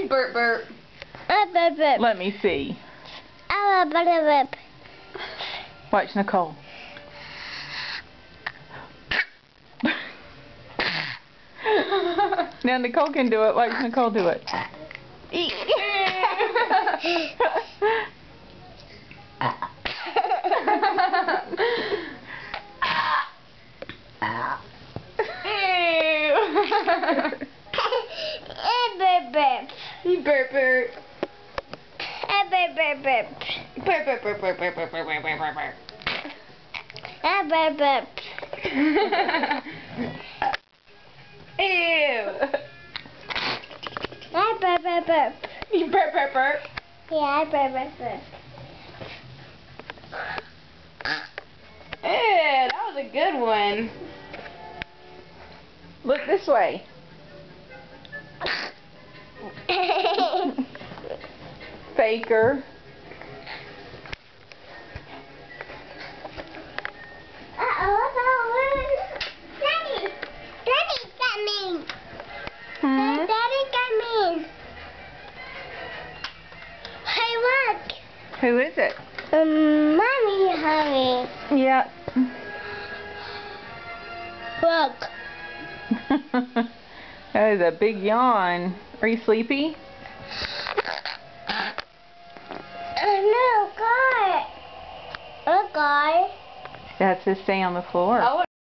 Burp, burp. Burp, burp. Let me see. Burp, burp. Watch Nicole. Now Nicole can do it. Watch Nicole do it. Eat. Burp, burp. Burp, burp. Burp, burp, burp. Burp, burp, burp, burp, burp, burp, burp, burp, burp, burp. Burp, burp. Ew. Burp, burp, burp. You burp, burp, burp. Yeah, burp, burp, burp. Ew, that was a good one. Look this way. Faker. Daddy! Daddy got me! Hmm? Daddy got me! Hey, look! Who is it? Mommy, honey. Yeah. Look. That is a big yawn. Are you sleepy? No, guy. A guy. That's to stay on the floor.